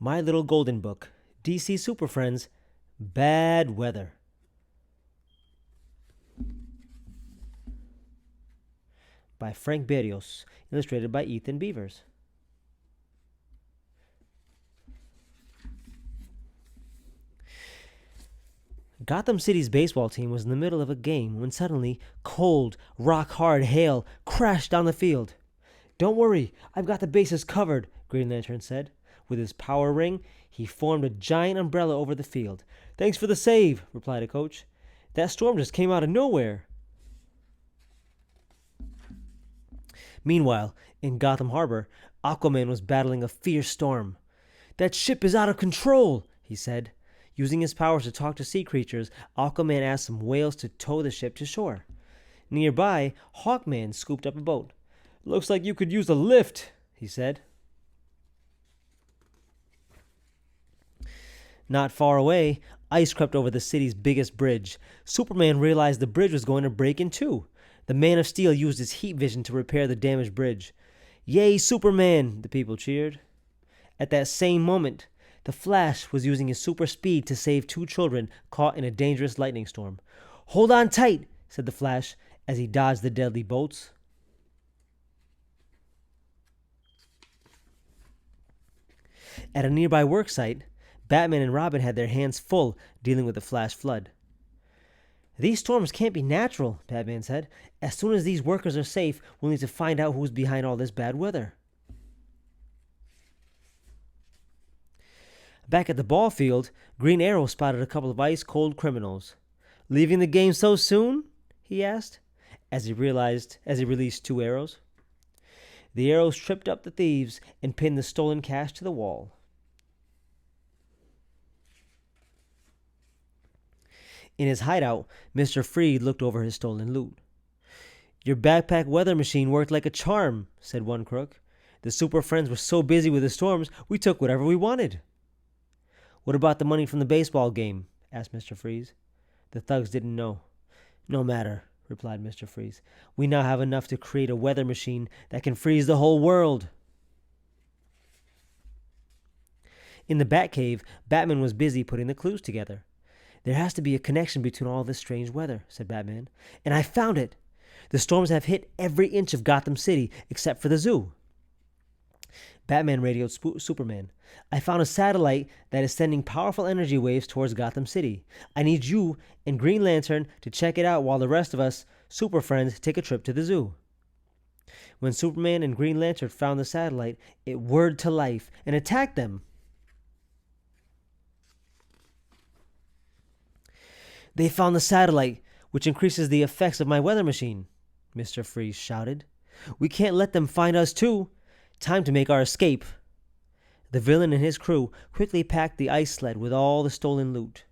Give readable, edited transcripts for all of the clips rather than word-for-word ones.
My Little Golden Book, DC Super Friends, Bad Weather. By Frank Berrios, illustrated by Ethan Beavers. Gotham City's baseball team was in the middle of a game when suddenly cold, rock-hard hail crashed down the field. "Don't worry, I've got the bases covered," Green Lantern said. With his power ring, he formed a giant umbrella over the field. "Thanks for the save," replied a coach. "That storm just came out of nowhere." Meanwhile, in Gotham Harbor, Aquaman was battling a fierce storm. "That ship is out of control," he said. Using his powers to talk to sea creatures, Aquaman asked some whales to tow the ship to shore. Nearby, Hawkman scooped up a boat. "Looks like you could use a lift," he said. Not far away, ice crept over the city's biggest bridge. Superman realized the bridge was going to break in two. The Man of Steel used his heat vision to repair the damaged bridge. "Yay, Superman!" the people cheered. At that same moment, the Flash was using his super speed to save two children caught in a dangerous lightning storm. "Hold on tight," said the Flash as he dodged the deadly bolts. At a nearby worksite, Batman and Robin had their hands full dealing with the flash flood. "These storms can't be natural," Batman said. "As soon as these workers are safe, we'll need to find out who's behind all this bad weather." Back at the ball field, Green Arrow spotted a couple of ice-cold criminals. "Leaving the game so soon?" he asked, as he released two arrows. The arrows tripped up the thieves and pinned the stolen cash to the wall. In his hideout, Mr. Freeze looked over his stolen loot. "Your backpack weather machine worked like a charm," said one crook. "The Super Friends were so busy with the storms, we took whatever we wanted." "What about the money from the baseball game?" asked Mr. Freeze. The thugs didn't know. "No matter," replied Mr. Freeze. "We now have enough to create a weather machine that can freeze the whole world." In the Batcave, Batman was busy putting the clues together. "There has to be a connection between all this strange weather," said Batman. "And I found it! The storms have hit every inch of Gotham City except for the zoo." Batman radioed Superman. "I found a satellite that is sending powerful energy waves towards Gotham City. I need you and Green Lantern to check it out while the rest of us, Super Friends, take a trip to the zoo." When Superman and Green Lantern found the satellite, it whirred to life and attacked them. "They found the satellite, which increases the effects of my weather machine," Mr. Freeze shouted. "We can't let them find us too. Time to make our escape." The villain and his crew quickly packed the ice sled with all the stolen loot.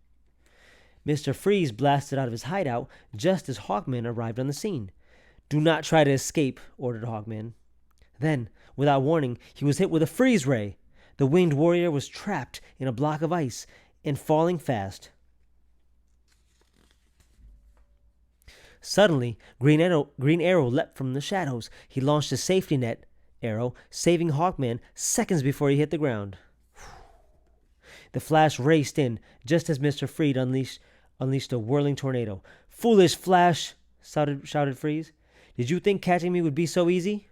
Mr. Freeze blasted out of his hideout just as Hawkman arrived on the scene. "Do not try to escape," ordered Hawkman. Then, without warning, he was hit with a freeze ray. The winged warrior was trapped in a block of ice and falling fast. Suddenly, Green Arrow leapt from the shadows. He launched a safety net arrow, saving Hawkman seconds before he hit the ground. The Flash raced in just as Mr. Freeze unleashed a whirling tornado. "Foolish Flash!" shouted Freeze. "Did you think catching me would be so easy?"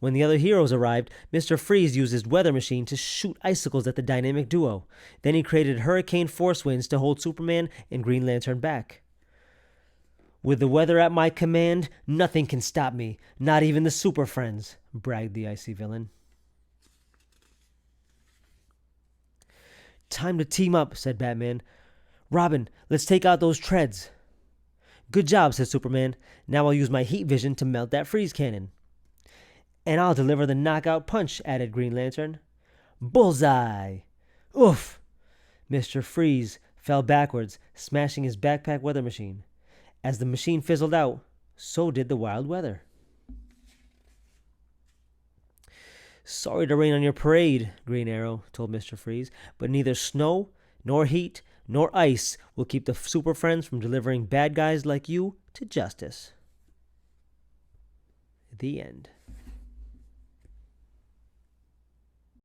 When the other heroes arrived, Mr. Freeze used his weather machine to shoot icicles at the dynamic duo. Then he created hurricane force winds to hold Superman and Green Lantern back. "With the weather at my command, nothing can stop me, not even the Super Friends," bragged the icy villain. "Time to team up," said Batman. "Robin, let's take out those treads." "Good job," said Superman. "Now I'll use my heat vision to melt that freeze cannon." "And I'll deliver the knockout punch," added Green Lantern. "Bullseye!" "Oof!" Mr. Freeze fell backwards, smashing his backpack weather machine. As the machine fizzled out, so did the wild weather. "Sorry to rain on your parade," Green Arrow told Mr. Freeze, "but neither snow, nor heat, nor ice will keep the Super Friends from delivering bad guys like you to justice." The end.